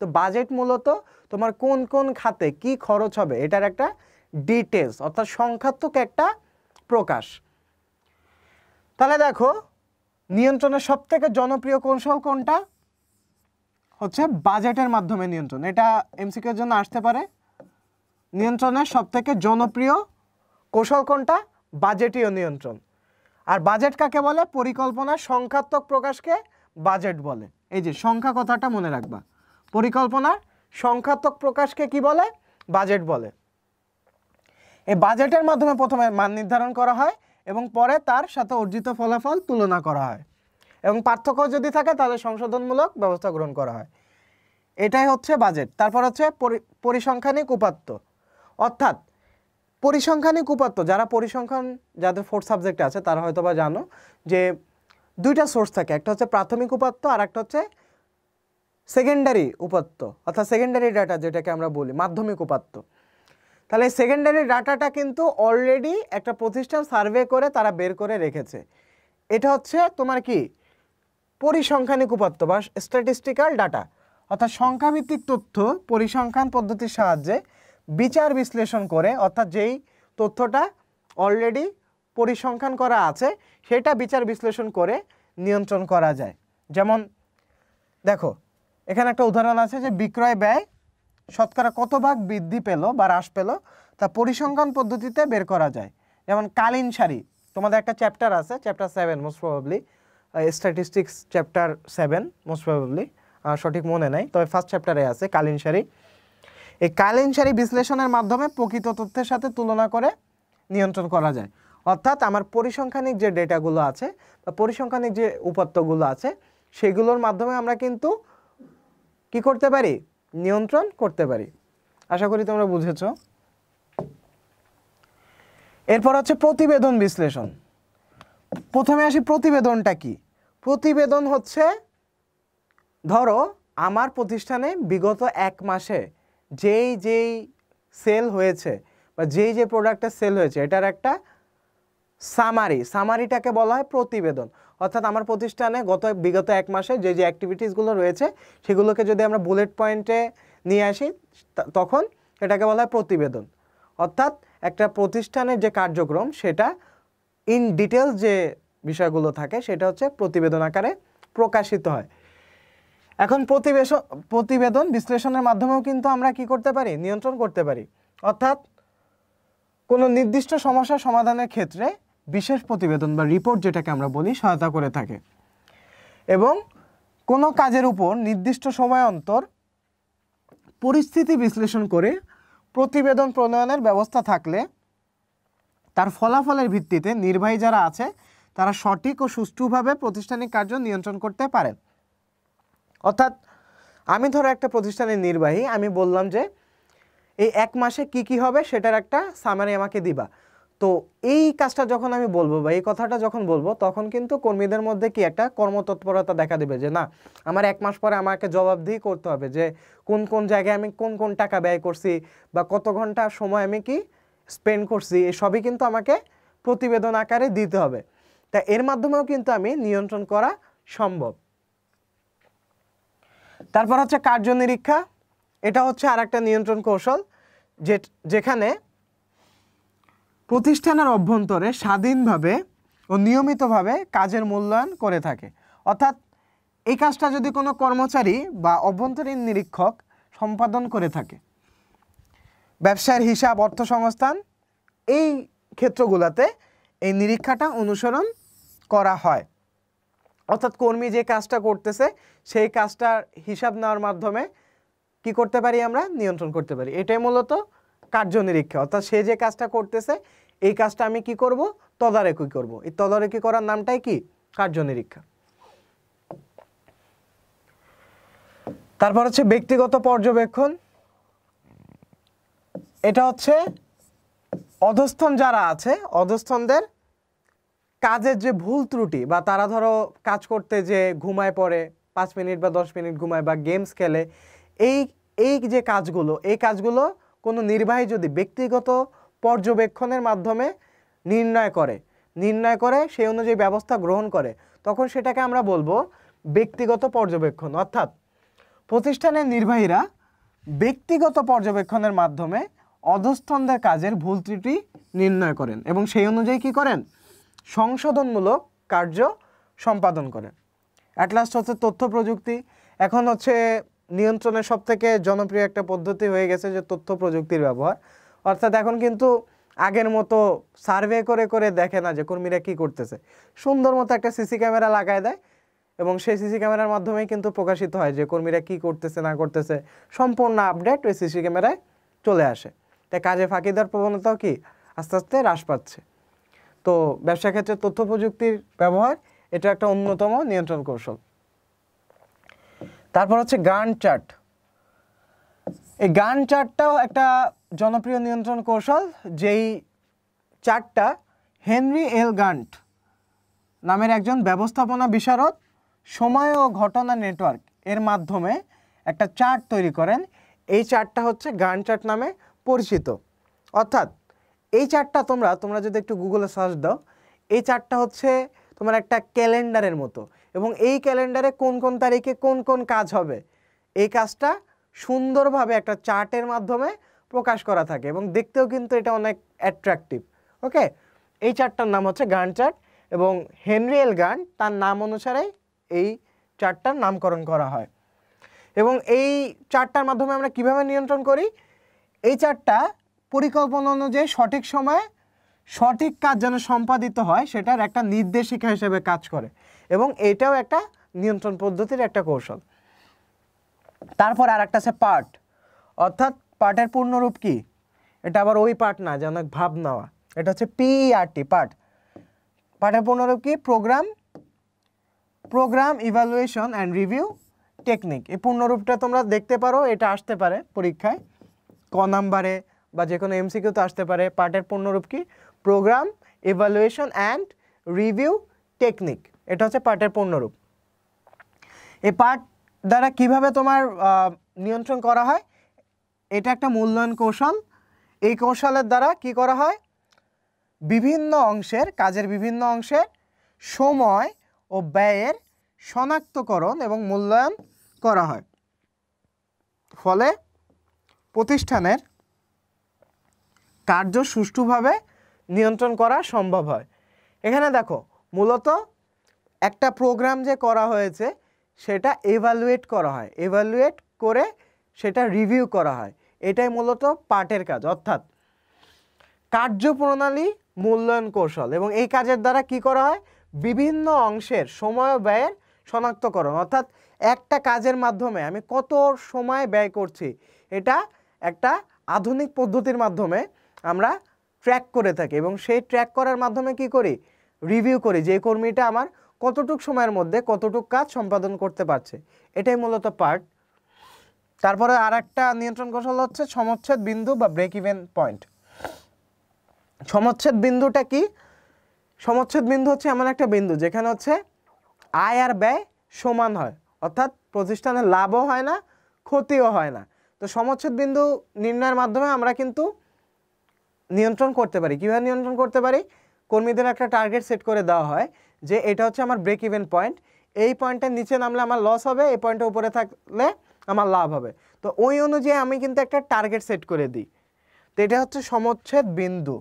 তো বাজেট মূলত তোমার কোন কোন খাতে কি খরচ হবে এটার একটা ডিটেলস অর্থাৎ সংখ্যাত্মক একটা প্রকাশ। তাহলে দেখো নিয়ন্ত্রণের সবথেকে জনপ্রিয় কৌশল কোনটা, হচ্ছে বাজেটের মাধ্যমে নিয়ন্ত্রণ। এটা এমসিকিউর জন্য আসতে পারে। নিয়ন্ত্রণের সবথেকে জনপ্রিয় কৌশল কোনটা, বাজেটীয় নিয়ন্ত্রণ। আর বাজেট কাকে বলে, পরিকল্পনার সংখ্যাত্মক প্রকাশকে বাজেট বলে। এই যে সংখ্যা কথাটা মনে রাখবা, পরিকল্পনার সংখ্যাত্মক প্রকাশকে কি বলে, বাজেট বলে। এই বাজেটের মাধ্যমে প্রথমে মান নির্ধারণ করা হয় এবং পরে তার সাথে অর্জিত ফলাফল তুলনা করা হয় এবং পার্থক্য যদি থাকে তাহলে সংশোধনমূলক ব্যবস্থা গ্রহণ করা হয়। এটাই হচ্ছে বাজেট। তারপর হচ্ছে পরিসংখ্যানিক উপাত্ত, অর্থাৎ পরিসংখ্যানিক উপাত্ত, যারা পরিসংখ্যান যাদের 4th সাবজেক্টে আছে তারা হয়তো বা জানো যে দুইটা সোর্স থাকে, একটা হচ্ছে প্রাথমিক উপাত্ত আর একটা হচ্ছে সেকেন্ডারি উপাত্ত অর্থাৎ সেকেন্ডারি ডাটা যেটাকে আমরা বলি মাধ্যমিক উপাত্ত। তাহলে সেকেন্ডারি ডাটাটা কিন্তু অলরেডি একটা প্রতিষ্ঠান সার্ভে করে তারা বের করে রেখেছে। এটা হচ্ছে তোমার কি পরিসংখ্যানিক উপাত্ত বা স্ট্যাটিস্টিক্যাল ডাটা, অর্থাৎ সংখ্যাভিত্তিক তথ্য পরিসংখ্যান পদ্ধতির সাহায্যে বিচার বিশ্লেষণ করে, অর্থাৎ যেই তথ্যটা অলরেডি পরিসংখ্যান করা আছে সেটা বিচার বিশ্লেষণ করে নিয়ন্ত্রণ করা যায়। যেমন দেখো এখানে একটা উদাহরণ আছে যে বিক্রয় ব্যয় শতকরা কত ভাগ বৃদ্ধি পেল বা হ্রাস পেল তা পরিসংখ্যান পদ্ধতিতে বের করা যায়। যেমন কালীন সারি, তোমাদের একটা চ্যাপ্টার আছে chapter 7 most probably, statistics chapter 7 most probably, সঠিক মনে নাই, তবে ফার্স্ট চ্যাপ্টারে আছে কালীন সারি। এই কালীন সারি বিশ্লেষণের মাধ্যমে প্রকৃত তথ্যের সাথে তুলনা করে নিয়ন্ত্রণ করা যায়। অর্থাৎ আমার পরিসংখ্যানিক যে ডেটাগুলো আছে বা পরিসংখ্যানিক যে উপাত্তগুলো আছে সেগুলোর মাধ্যমে আমরা কিন্তু কি করতে পারি, নিয়ন্ত্রণ করতে পারি। আশা করি তোমরা বুঝেছো। এরপর হচ্ছে প্রতিবেদন বিশ্লেষণ। প্রথমে আসি প্রতিবেদনটা কি। প্রতিবেদন হচ্ছে ধরো আমার প্রতিষ্ঠানে বিগত 1 মাসে যেই সেল হয়েছে বা যেই প্রোডাক্টের সেল হয়েছে এটার একটা সামারিটাকে বলা হয় প্রতিবেদন। অর্থাৎ আমার প্রতিষ্ঠানে বিগত 1 মাসে যে অ্যাক্টিভিটিসগুলো রয়েছে সেগুলোকে যদি আমরা বুলেট পয়েন্টে নিয়ে আসি তখন এটাকে বলা হয় প্রতিবেদন। অর্থাৎ একটা প্রতিষ্ঠানের যে কার্যক্রম সেটা ইন ডিটেলস যে বিষয়গুলো থাকে সেটা হচ্ছে প্রতিবেদন আকারে প্রকাশিত হয়। এখন প্রতিবেদন বিশ্লেষণের মাধ্যমেও কিন্তু আমরা কি করতে পারি, নিয়ন্ত্রণ করতে পারি। অর্থাৎ কোনো নির্দিষ্ট সমস্যা সমাধানের ক্ষেত্রে বিশেষ প্রতিবেদন বা রিপোর্ট যেটাকে আমরা বলি সহায়তা করে থাকে এবং কোনো কাজের উপর নির্দিষ্ট সময় অন্তর পরিস্থিতি বিশ্লেষণ করে প্রতিবেদন প্রণয়নের ব্যবস্থা থাকলে তার ফলাফলের ভিত্তিতে নির্বাহী যারা আছে তারা সঠিক ও সুষ্ঠুভাবে প্রতিষ্ঠানিক কার্য নিয়ন্ত্রণ করতে পারেন। অর্থাৎ আমি ধরো একটা প্রতিষ্ঠানের নির্বাহী, আমি বললাম যে এই 1 মাসে কি হবে সেটার একটা সামারি আমাকে দিবা। তো এই কাজটা যখন আমি বলবো বা এই কথাটা যখন বলবো তখন কিন্তু কর্মীদের মধ্যে কি একটা কর্মতৎপরতা দেখা দেবে যে না আমার 1 মাস পরে আমাকে জবাবদিহি করতে হবে যে কোন জায়গায় আমি কোন টাকা ব্যয় করছি বা কত ঘন্টা সময় আমি কি স্পেন্ড করছি, এই সবই কিন্তু আমাকে প্রতিবেদন আকারে দিতে হবে। তা এর মাধ্যমেও কিন্তু আমি নিয়ন্ত্রণ করা সম্ভব। তারপর হচ্ছে কার্যনিরীক্ষা। এটা হচ্ছে আরেকটা নিয়ন্ত্রণ কৌশল যেখানে প্রতিষ্ঠানের অভ্যন্তরে স্বাধীনভাবে ও নিয়মিতভাবে কাজের মূল্যায়ন করে থাকে। অর্থাৎ এই কাজটা যদি কোনো কর্মচারী বা অভ্যন্তরীণ নিরীক্ষক সম্পাদন করে থাকে, ব্যবসায়ের হিসাব, অর্থসংস্থান এই ক্ষেত্রগুলোতে এই নিরীক্ষাটা অনুসরণ করা হয়। অর্থাৎ কর্মী যে কাজটা করতেছে সেই কাজটার হিসাব নেওয়ার মাধ্যমে কি করতে পারি, আমরা নিয়ন্ত্রণ করতে পারি। এটাই মূলত কার্যনিরীক্ষা। অর্থাৎ সে যে কাজটা করতেছে এই কাজটা আমি কি করব, তদারকি করব। এই তদারকি করার নামটাই কি, কার্যনিরীক্ষা। তারপর হচ্ছে ব্যক্তিগত পর্যবেক্ষণ। এটা হচ্ছে অধস্তন যারা আছে, অধস্তনদের কাজের যে ভুল ত্রুটি, বা তারা ধরো কাজ করতে যে ঘুমায় পড়ে, 5 মিনিট বা 10 মিনিট ঘুমায় বা গেমস খেলে, এই যে কাজগুলো, এই কাজগুলো কোনো নির্বাহী যদি ব্যক্তিগত পর্যবেক্ষণের মাধ্যমে নির্ণয় করে সেই অনুযায়ী ব্যবস্থা গ্রহণ করে, তখন সেটাকে আমরা বলবো ব্যক্তিগত পর্যবেক্ষণ। অর্থাৎ প্রতিষ্ঠানের নির্বাহীরা ব্যক্তিগত পর্যবেক্ষণের মাধ্যমে অধস্তনদের কাজের ভুল ত্রুটি নির্ণয় করেন এবং সেই অনুযায়ী কি করেন, সংশোধনমূলক কার্য সম্পাদন করেন। অ্যাট লাস্ট হচ্ছে তথ্য প্রযুক্তি। এখন হচ্ছে নিয়ন্ত্রণের সবথেকে জনপ্রিয় একটা পদ্ধতি হয়ে গেছে যে তথ্য প্রযুক্তির ব্যবহার। অর্থাৎ এখন কিন্তু আগের মতো সার্ভে করে করে দেখে না যে কর্মীরা কি করতেছে, সুন্দর মতো একটা সিসি ক্যামেরা লাগায় দেয় এবং সেই সিসি ক্যামেরার মাধ্যমেই কিন্তু প্রকাশিত হয় যে কর্মীরা কি করতেছে না করতেছে, সম্পূর্ণ আপডেট ওই সিসি ক্যামেরায় চলে আসে। তাই কাজে ফাঁকি দেওয়ার প্রবণতাও কি আস্তে আস্তে হ্রাস পাচ্ছে। তো ব্যবসা ক্ষেত্রে তথ্য প্রযুক্তির ব্যবহার এটা একটা অন্যতম নিয়ন্ত্রণ কৌশল। তারপর হচ্ছে গান্ট চার্ট। এই গান্ট চার্টটাও একটা জনপ্রিয় নিয়ন্ত্রণ কৌশল, যেই চার্টটা হেনরি এল গান্ট নামের একজন ব্যবস্থাপনা বিশারদ সময় ও ঘটনা নেটওয়ার্ক এর মাধ্যমে একটা চার্ট তৈরি করেন। এই চার্টটা হচ্ছে গান্ট চার্ট নামে পরিচিত। অর্থাৎ এই চার্টটা তোমরা যদি একটু গুগলে সার্চ দাও, এই চার্টটা হচ্ছে তোমার একটা ক্যালেন্ডারের মতো, এবং এই ক্যালেন্ডারে কোন কোন তারিখে কোন কোন কাজ হবে এই কাজটা সুন্দরভাবে একটা চার্টের মাধ্যমে প্রকাশ করা থাকে এবং দেখতেও কিন্তু এটা অনেক অ্যাট্রাকটিভ। ওকে, এই চার্টটার নাম হচ্ছে গান্ট চার্ট এবং হেনরি এল গান্ট তার নাম অনুসারে এই চার্টটার নামকরণ করা হয়। এবং এই চার্টটার মাধ্যমে আমরা কিভাবে নিয়ন্ত্রণ করি, এই চার্টটা পরিকল্পনা অনুযায়ী সঠিক সময়ে সঠিক কাজ যেন সম্পাদিত হয় সেটার একটা নির্দেশিকা হিসেবে কাজ করে এবং এটাও একটা নিয়ন্ত্রণ পদ্ধতির একটা কৌশল। তারপর আর একটা আছে পার্ট। অর্থাৎ পার্টের পূর্ণরূপ কি, এটা আবার ওই পার্ট না যে অনেক ভাব নেওয়া, এটা হচ্ছে PERT পার্ট। পার্টের পূর্ণরূপ কি, programme evaluation and review technique. এই পূর্ণরূপটা তোমরা দেখতে পারো, এটা আসতে পারে পরীক্ষায় ক নাম্বারে বা যে কোনো MCQতে আসতে পারে। পার্টের পূর্ণরূপ কি, programme evaluation and review technique, এটা হচ্ছে পার্টের পূর্ণরূপ। এই পার্ট দ্বারা কিভাবে তোমার নিয়ন্ত্রণ করা হয়, এটা একটা মূল্যায়ন কৌশল। এই কৌশলের দ্বারা কি করা হয়, কাজের বিভিন্ন অংশের সময় ও ব্যয়ের শনাক্তকরণ এবং মূল্যায়ন করা হয়, ফলে প্রতিষ্ঠানের কার্য সুষ্ঠুভাবে নিয়ন্ত্রণ করা সম্ভব হয়। এখানে দেখো মূলত একটা প্রোগ্রাম যে করা হয়েছে সেটা এভালুয়েট করা হয়, এভালুয়েট করে সেটা রিভিউ করা হয়, এটাই মূলত পার্টের কাজ। অর্থাৎ কার্যপ্রণালী মূল্যায়ন কৌশল, এবং এই কাজের দ্বারা কি করা হয়, বিভিন্ন অংশের সময় ব্যয়ের শনাক্তকরণ। অর্থাৎ একটা কাজের মাধ্যমে আমি কত সময় ব্যয় করছি এটা একটা আধুনিক পদ্ধতির মাধ্যমে আমরা ট্র্যাক করে থাকি এবং সেই ট্র্যাক করার মাধ্যমে কি করি, রিভিউ করি যে কর্মীটা আমার কতটুক সময়ের মধ্যে কতটুক কাজ সম্পাদন করতে পারছে, এটাই মূলত পার্ট। তারপরে আর একটা নিয়ন্ত্রণ কৌশল হচ্ছে সমচ্ছেদ বিন্দু বা ব্রেক ইভেন পয়েন্ট। সমচ্ছেদ বিন্দুটা কি, সমচ্ছেদ বিন্দু হচ্ছে এমন একটা বিন্দু যেখানে হচ্ছে আয় আর ব্যয় সমান হয়, অর্থাৎ প্রতিষ্ঠানের লাভও হয় না ক্ষতিও হয় না। তো সমচ্ছেদ বিন্দু নির্ণয়ের মাধ্যমে আমরা কিন্তু নিয়ন্ত্রণ করতে পারি। কীভাবে নিয়ন্ত্রণ করতে পারি, কর্মীদের একটা টার্গেট সেট করে দেওয়া হয় যে এটা হচ্ছে আমার ব্রেক ইভেন পয়েন্ট, এই পয়েন্টের নিচে নামলে আমার লস হবে, এই পয়েন্টের উপরে থাকলে আমার লাভ হবে। তো ওই অনুযায়ী আমি কিন্তু একটা টার্গেট সেট করে দিই। তো এটা হচ্ছে সমচ্ছেদ বিন্দু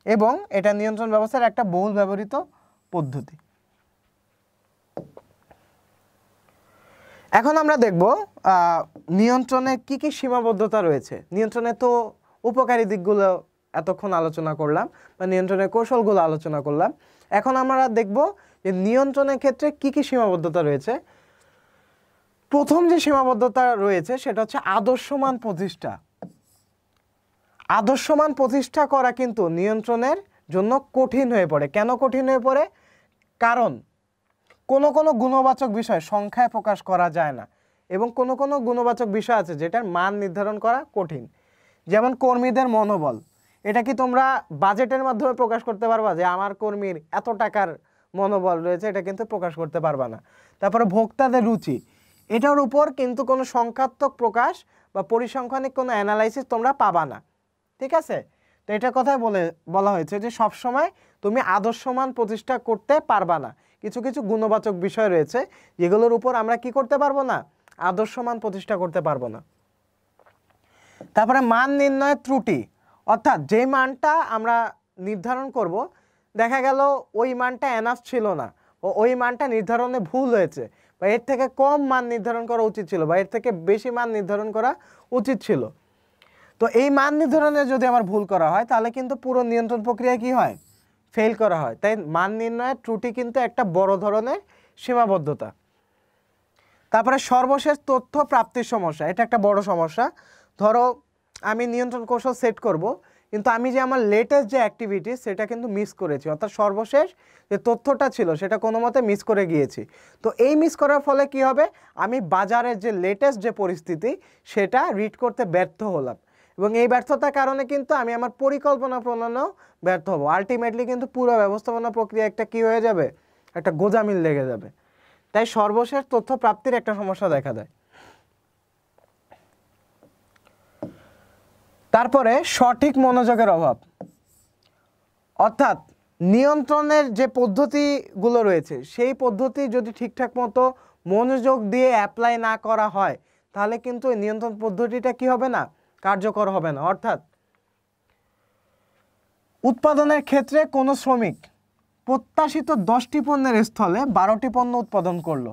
এবং এটা নিয়ন্ত্রণ ব্যবস্থার একটা বহুল ব্যবহৃত পদ্ধতি। এখন আমরা দেখব নিয়ন্ত্রণের কি কি সীমাবদ্ধতা রয়েছে। নিয়ন্ত্রণের তো উপকারী দিকগুলো এতক্ষণ আলোচনা করলাম বা নিয়ন্ত্রণের কৌশলগুলো আলোচনা করলাম। এখন আমরা দেখব যে নিয়ন্ত্রণের ক্ষেত্রে কি কি সীমাবদ্ধতা রয়েছে। প্রথম যে সীমাবদ্ধতা রয়েছে সেটা হচ্ছে আদর্শমান প্রতিষ্ঠা। আদর্শমান প্রতিষ্ঠা করা কিন্তু নিয়ন্ত্রণের জন্য কঠিন হয়ে পড়ে। কেন কঠিন হয়ে পড়ে? কারণ কোনো কোনো গুণবাচক বিষয় সংখ্যায় প্রকাশ করা যায় না এবং কোনো কোনো গুণবাচক বিষয় আছে যেটার মান নির্ধারণ করা কঠিন। যেমন কর্মীদের মনোবল, এটা কি তোমরা বাজেটের মাধ্যমে প্রকাশ করতে পারবা যে আমার কর্মীর এত টাকার মনোবল রয়েছে? এটা কিন্তু প্রকাশ করতে পারবা না। তারপরে ভোক্তাদের রুচি, এটার উপর কিন্তু কোনো সংখ্যাত্মক প্রকাশ বা পরিসংখ্যানিক কোনো অ্যানালাইসিস তোমরা পাবা না। ঠিক আছে, তো এটা কথাই বলা হয়েছে যে সবসময় তুমি আদর্শমান প্রতিষ্ঠা করতে পারবা না। কিছু কিছু গুণবাচক বিষয় রয়েছে যেগুলোর উপর আমরা কি করতে পারবো না, আদর্শমান প্রতিষ্ঠা করতে পারবো না। তারপরে মান নির্ণয়ের ত্রুটি, অর্থাৎ যে মানটা আমরা নির্ধারণ করব দেখা গেল ওই মানটা এনাফ ছিল না, ওই মানটা নির্ধারণে ভুল হয়েছে, বা এর থেকে কম মান নির্ধারণ করা উচিত ছিল, বা এর থেকে বেশি মান নির্ধারণ করা উচিত ছিল। তো এই মান নির্ধারণে যদি আমার ভুল করা হয় তাহলে কিন্তু পুরো নিয়ন্ত্রণ প্রক্রিয়া কি হয়, ফেল করা হয়। তাই মান নির্ণয়ের ত্রুটি কিন্তু একটা বড় ধরনের সীমাবদ্ধতা। তারপরে সর্বশেষ তথ্য প্রাপ্তির সমস্যা, এটা একটা বড় সমস্যা। ধরো আমি নিয়ন্ত্রণ কৌশল সেট করব, কিন্তু আমি যে আমার লেটেস্ট যে অ্যাক্টিভিটি সেটা কিন্তু মিস করেছি, অর্থাৎ সর্বশেষ যে তথ্যটা ছিল সেটা কোনো মতে মিস করে গিয়েছি। তো এই মিস করার ফলে কি হবে, আমি বাজারের যে লেটেস্ট যে পরিস্থিতি সেটা রিড করতে ব্যর্থ হলাম, এবং এই ব্যর্থতার কারণে কিন্তু আমি আমার পরিকল্পনা প্রণয়নেও ব্যর্থ হব। আলটিমেটলি কিন্তু পুরো ব্যবস্থাপনা প্রক্রিয়া একটা কি হয়ে যাবে, একটা গোঁজামিল লেগে যাবে। তাই সর্বশেষ তথ্য প্রাপ্তির একটা সমস্যা দেখা দেয়। তারপরে সঠিক মনোযোগের অভাব, অর্থাৎ নিয়ন্ত্রণের যে পদ্ধতিগুলো রয়েছে সেই পদ্ধতি যদি ঠিকঠাক মতো মনোযোগ দিয়ে অ্যাপ্লাই না করা হয় তাহলে কিন্তু এই নিয়ন্ত্রণ পদ্ধতিটা কি হবে না, কার্যকর হবে না। অর্থাৎ উৎপাদনের ক্ষেত্রে কোনো শ্রমিক প্রত্যাশিত 10টি পণ্যের স্থলে 12টি পণ্য উৎপাদন করলো,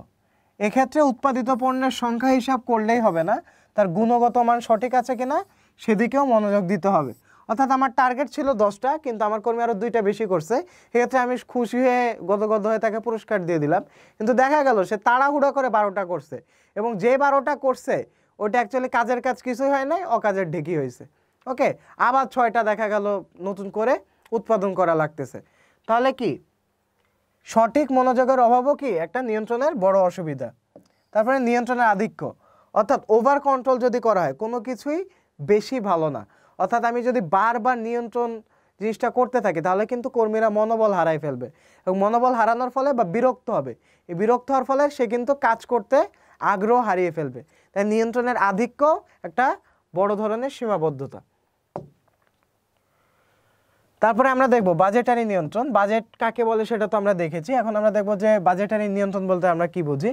এক্ষেত্রে উৎপাদিত পণ্যের সংখ্যা হিসাব করলেই হবে না, তার গুণগত মান সঠিক আছে কিনা সেদিকেও মনোযোগ দিতে হবে। অর্থাৎ আমার টার্গেট ছিল 10টা কিন্তু আমার কর্মী আরও 2টা বেশি করছে, সেক্ষেত্রে আমি খুশি হয়ে গদগদ হয়ে তাকে পুরস্কার দিয়ে দিলাম, কিন্তু দেখা গেল সে তাড়াহুড়া করে 12টা করছে, এবং যে 12টা করছে ওটা অ্যাকচুয়ালি কাজের কাজ কিছুই হয় নাই, অকাজের ঢেকি হয়েছে। ওকে, আবার 6টা দেখা গেল নতুন করে উৎপাদন করা লাগতেছে। তাহলে কি সঠিক মনোযোগের অভাবও কি একটা নিয়ন্ত্রণের বড় অসুবিধা। তারপরে নিয়ন্ত্রণের আধিক্য, অর্থাৎ ওভার কন্ট্রোল যদি করা হয় কোনো কিছুই বেশি ভালো না। অর্থাৎ আমি যদি বারবার নিয়ন্ত্রণ জিনিসটা করতে থাকি তাহলে কিন্তু কর্মীরা মনোবল হারাই ফেলবে, এবং মনোবল হারানোর ফলে বা বিরক্ত হবে, এই বিরক্ত হওয়ার ফলে সে কিন্তু কাজ করতে আগ্রহ হারিয়ে ফেলবে। তাই নিয়ন্ত্রণের আধিক্য একটা বড় ধরনের সীমাবদ্ধতা। তারপরে আমরা দেখব বাজেটারি নিয়ন্ত্রণ। বাজেট কাকে বলে সেটা তো আমরা দেখেছি, এখন আমরা দেখব যে বাজেটারি নিয়ন্ত্রণ বলতে আমরা কি বুঝি।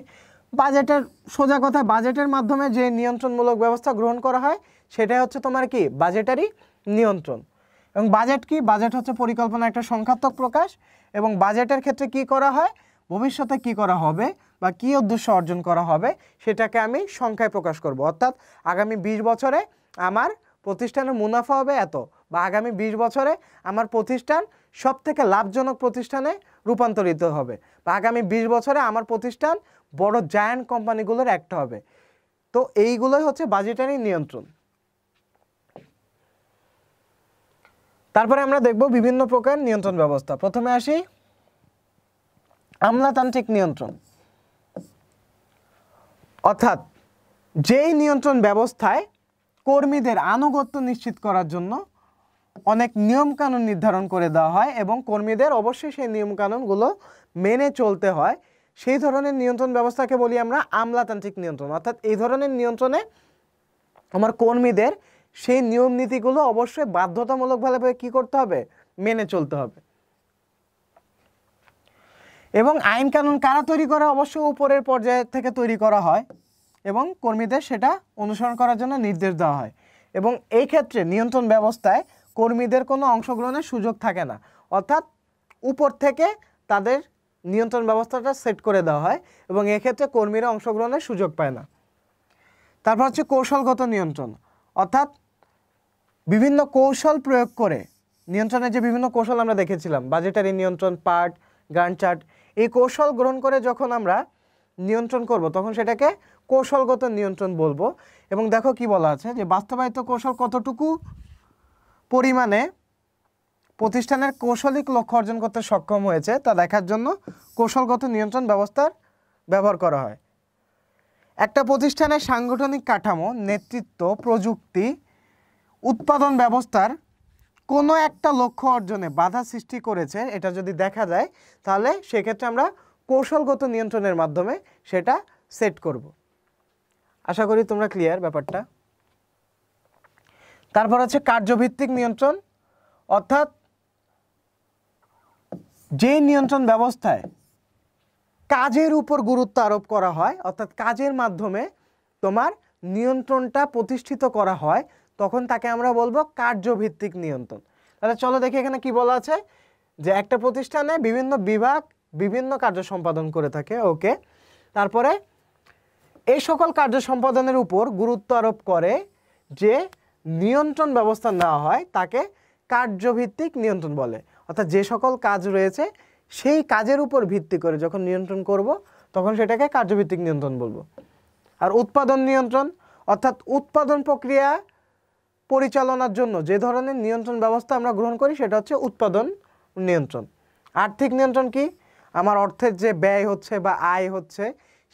বাজেটের সোজা কথা, বাজেটের মাধ্যমে যে নিয়ন্ত্রণমূলক ব্যবস্থা গ্রহণ করা হয় সেটাই হচ্ছে তোমার কি বাজেটারি নিয়ন্ত্রণ। এবং বাজেট কি, বাজেট হচ্ছে পরিকল্পনা একটা সংখ্যাত্মক প্রকাশ, এবং বাজেটের ক্ষেত্রে কি করা হয়, ভবিষ্যতে কি করা হবে বা কি উদ্দেশ্য অর্জন করা হবে সেটাকে আমি সংখ্যায় প্রকাশ করব। অর্থাৎ আগামী 20 বছরে আমার প্রতিষ্ঠানের মুনাফা হবে এত, বা আগামী 20 বছরে আমার প্রতিষ্ঠান সবথেকে লাভজনক প্রতিষ্ঠানে রূপান্তরিত হবে, বা আগামী 20 বছরে আমার প্রতিষ্ঠান বড় জায়ান্ট কোম্পানিগুলোর একটা হবে। তো এইগুলোই হচ্ছে বাজেটারি নিয়ন্ত্রণ। তারপরে আমরা দেখব বিভিন্ন প্রকার নিয়ন্ত্রণ ব্যবস্থা। প্রথমে আসি আমলাতান্ত্রিক নিয়ন্ত্রণ, অর্থাৎ যেই নিয়ন্ত্রণ ব্যবস্থায় কর্মীদের আনুগত্য নিশ্চিত করার জন্য অনেক নিয়মকানুন নির্ধারণ করে দেওয়া হয় এবং কর্মীদের অবশ্যই সেই নিয়মকানুনগুলো মেনে চলতে হয়, সেই ধরনের নিয়ন্ত্রণ ব্যবস্থাকে বলি আমরা আমলাতান্ত্রিক নিয়ন্ত্রণ। অর্থাৎ এই ধরনের নিয়ন্ত্রণে আমার কর্মীদের সেই নিয়ম নীতিগুলো অবশ্যই বাধ্যতামূলকভাবে কি করতে হবে, মেনে চলতে হবে। এবং আইন কানুন কারা তৈরি করে, অবশ্যই উপরের পর্যায়ে থেকে তৈরি করা হয় এবং কর্মীদের সেটা অনুসরণ করার জন্য নির্দেশ দেওয়া হয়। এবং এই ক্ষেত্রে নিয়ন্ত্রণ ব্যবস্থায় কর্মীদের কোনো অংশগ্রহণের সুযোগ থাকে না, অর্থাৎ উপর থেকে তাদের নিয়ন্ত্রণ ব্যবস্থাটা সেট করে দেওয়া হয় এবং এক্ষেত্রে কর্মীরা অংশগ্রহণের সুযোগ পায় না। তারপর হচ্ছে কৌশলগত নিয়ন্ত্রণ, অর্থাৎ বিভিন্ন কৌশল প্রয়োগ করে নিয়ন্ত্রণের যে বিভিন্ন কৌশল আমরা দেখেছিলাম, বাজেটারি নিয়ন্ত্রণ, পার্ট, গান চার্ট, এই কৌশল গ্রহণ করে যখন আমরা নিয়ন্ত্রণ করব তখন সেটাকে কৌশলগত নিয়ন্ত্রণ বলবো। এবং দেখো কি বলা আছে যে বাস্তবায়িত কৌশল কতটুকু পরিমাণে প্রতিষ্ঠানের কৌশলিক লক্ষ্য অর্জন করতে সক্ষম হয়েছে তা দেখার জন্য কৌশলগত নিয়ন্ত্রণ ব্যবস্থার ব্যবহার করা হয়। একটা প্রতিষ্ঠানের সাংগঠনিক কাঠামো, নেতৃত্ব, প্রযুক্তি, উৎপাদন ব্যবস্থার কোনো একটা লক্ষ্য অর্জনে বাধা সৃষ্টি করেছে এটা যদি দেখা যায় তাহলে সেক্ষেত্রে আমরা কৌশলগত নিয়ন্ত্রণের মাধ্যমে সেটা সেট করব। আশা করি তোমরা ক্লিয়ার ব্যাপারটা। তারপর হচ্ছে কার্যভিত্তিক নিয়ন্ত্রণ, অর্থাৎ যে নিয়ন্ত্রণ ব্যবস্থায় কাজের উপর গুরুত্ব আরোপ করা হয়, অর্থাৎ কাজের মাধ্যমে তোমার নিয়ন্ত্রণটা প্রতিষ্ঠিত করা হয়, তখন তাকে আমরা বলবো কার্যভিত্তিক নিয়ন্ত্রণ। তাহলে চলো দেখি এখানে কি বলা আছে যে একটা প্রতিষ্ঠানে বিভিন্ন বিভাগ বিভিন্ন কার্য সম্পাদন করে থাকে। ওকে, তারপরে এই সকল কার্য সম্পাদনের উপর গুরুত্ব আরোপ করে যে নিয়ন্ত্রণ ব্যবস্থা নেওয়া হয় তাকে কার্যভিত্তিক নিয়ন্ত্রণ বলে। অর্থাৎ যে সকল কাজ রয়েছে সেই কাজের উপর ভিত্তি করে যখন নিয়ন্ত্রণ করব তখন সেটাকে কার্যভিত্তিক নিয়ন্ত্রণ বলবো। আর উৎপাদন নিয়ন্ত্রণ, অর্থাৎ উৎপাদন প্রক্রিয়া পরিচালনার জন্য যে ধরনের নিয়ন্ত্রণ ব্যবস্থা আমরা গ্রহণ করি সেটা হচ্ছে উৎপাদন নিয়ন্ত্রণ। আর্থিক নিয়ন্ত্রণ কি? আমার অর্থের যে ব্যয় হচ্ছে বা আয় হচ্ছে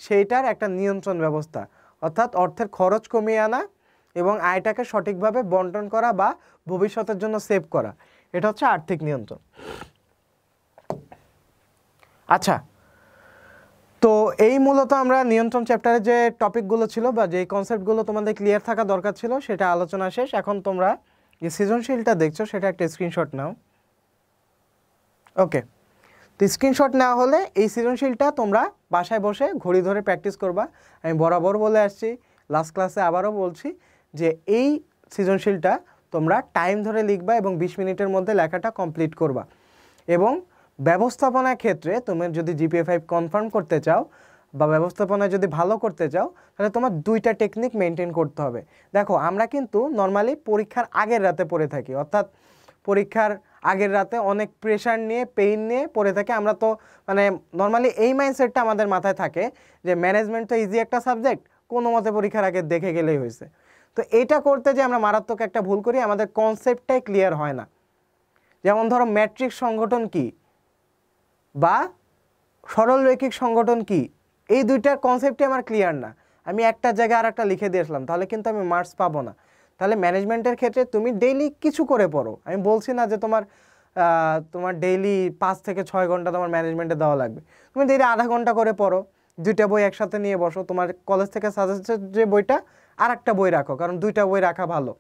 সেইটার একটা নিয়ন্ত্রণ ব্যবস্থা, অর্থাৎ অর্থের খরচ কমিয়ে আনা এবং আয়টাকে সঠিকভাবে বন্টন করা বা ভবিষ্যতের জন্য সেভ করা, এটা হচ্ছে আর্থিক নিয়ন্ত্রণ। আচ্ছা, তো এই মূলত আমরা নিয়ন্ত্রণ চ্যাপ্টারে যে টপিকগুলো ছিল বা যে কনসেপ্টগুলো তোমাদের ক্লিয়ার থাকা দরকার ছিল সেটা আলোচনা শেষ। এখন তোমরা যে সৃজনশীলটা দেখছো সেটা একটা স্ক্রিনশট নাও। ওকে, তো স্ক্রিনশট নেওয়া হলে এই সৃজনশীলটা তোমরা বাসায় বসে ঘড়ি ধরে প্র্যাকটিস করবা। আমি বরাবর বলে আসছি, লাস্ট ক্লাসে আবারও বলছি যে এই সৃজনশীলটা তোমরা টাইম ধরে লিখবা এবং 20 মিনিটের মধ্যে লেখাটা কমপ্লিট করবা। এবং ব্যবস্থাপনার ক্ষেত্রে তুমি যদি জিপিএ 5 কনফার্ম করতে চাও বা ব্যবস্থাপনায় যদি ভালো করতে চাও তাহলে তোমার দুইটা টেকনিক মেনটেন করতে হবে। দেখো, আমরা কিন্তু নর্মালি পরীক্ষার আগের রাতে পড়ে থাকি, অর্থাৎ পরীক্ষার আগের রাতে অনেক প্রেশার নিয়ে পেইন নিয়ে পড়ে থাকি। আমরা তো মানে নর্মালি এই মাইন্ডসেটটা আমাদের মাথায় থাকে যে ম্যানেজমেন্ট তো ইজি একটা সাবজেক্ট, কোনো মতে পরীক্ষার আগে দেখে গেলেই হয়েছে। তো এটা করতে যে আমরা মারাত্মক একটা ভুল করি, আমাদের কনসেপ্টটাই ক্লিয়ার হয় না। যেমন ধরো ম্যাট্রিক্স সংগঠন কি বা সরলরৈখিক সংগঠন কি, এই দুইটার কনসেপ্টই আমার ক্লিয়ার না, আমি একটা জায়গায় আর একটা লিখে দিয়েছিলাম, তাহলে কিন্তু আমি মার্কস পাবো না। তাহলে ম্যানেজমেন্টের ক্ষেত্রে তুমি ডেইলি কিছু করে পড়ো। আমি বলছি না যে তোমার ডেইলি 5 থেকে 6 ঘন্টা তোমার ম্যানেজমেন্টে দেওয়া লাগবে, তুমি ডেইলি আধা ঘন্টা করে পড়ো, দুইটা বই একসাথে নিয়ে বসো, তোমার কলেজ থেকে সাজেস্টেড যে বইটা আর একটা বই রাখো, কারণ দুইটা বই রাখা ভালো।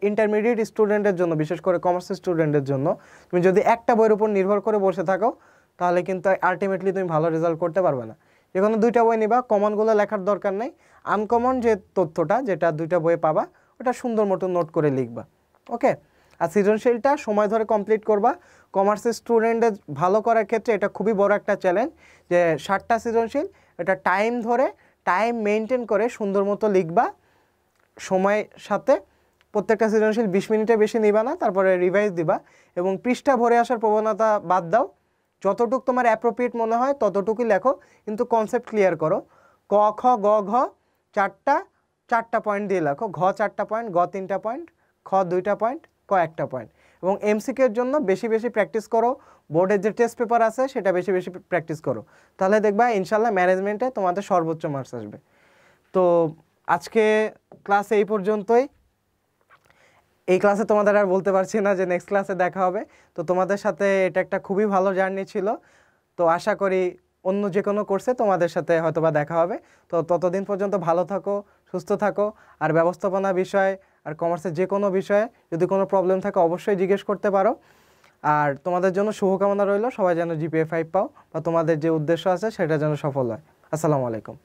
ইন্টারমিডিয়েট স্টুডেন্টের জন্য, বিশেষ করে কমার্স স্টুডেন্টের জন্য তুমি যদি একটা বইয়ের উপর নির্ভর করে বসে থাকো তাহলে কিন্তু আলটিমেটলি তুমি ভালো রেজাল্ট করতে পারবে না। যে কোনো দুইটা বই নিবা, কমনগুলো লেখার দরকার নেই, আনকমন যে তথ্যটা যেটা দুইটা বইয়ে পাবা ওটা সুন্দর মতো নোট করে লিখবা। ওকে, আর সৃজনশীলটা সময় ধরে কমপ্লিট করবা। কমার্সের স্টুডেন্টদের ভালো করার ক্ষেত্রে এটা খুবই বড় একটা চ্যালেঞ্জ যে 60টা সৃজনশীল এটা টাইম ধরে টাইম মেনটেন করে সুন্দর মতো লিখবা সময়ের সাথে। প্রত্যেকটা সৃজনশীল 20 মিনিটের বেশি নিবা না, তারপরে রিভাইজ দিবা এবং পৃষ্ঠা ভরে আসার প্রবণতা বাদ দাও। যতটুকু তোমার অ্যাপ্রোপ্রিয়েট মনে হয় ততটুকুই লেখো, কিন্তু কনসেপ্ট ক্লিয়ার করো। ক খ গ ঘ চারটা পয়েন্ট দিয়ে লেখো। ঘ 4টা পয়েন্ট, গ 3টা পয়েন্ট, খ 2টা পয়েন্ট, ক 1টা পয়েন্ট। এবং এমসিকিউর জন্য বেশি বেশি প্র্যাকটিস করো। বোর্ডের যে টেস্ট পেপার আছে সেটা বেশি বেশি প্র্যাকটিস করো, তাহলে দেখবা ইনশাল্লাহ ম্যানেজমেন্টে তোমাদের সর্বোচ্চ মার্কস আসবে। তো আজকে ক্লাস এই পর্যন্তই। এই ক্লাসে তোমাদের আর বলতে পারছি না যে নেক্সট ক্লাসে দেখা হবে। তো তোমাদের সাথে এটা একটা খুবই ভালো জার্নি ছিল। তো আশা করি অন্য যে কোনো কোর্সে তোমাদের সাথে হয়তোবা দেখা হবে। তো ততদিন পর্যন্ত ভালো থাকো, সুস্থ থাকো। আর ব্যবস্থাপনা বিষয় আর কমার্সের যে কোনো বিষয়ে যদি কোনো প্রবলেম থাকে অবশ্যই জিজ্ঞেস করতে পারো। আর তোমাদের জন্য শুভকামনা রইল, সবাই যেন জিপিএ 5 পাও বা তোমাদের যে উদ্দেশ্য আছে সেটা যেন সফল হয়। আসসালামু আলাইকুম।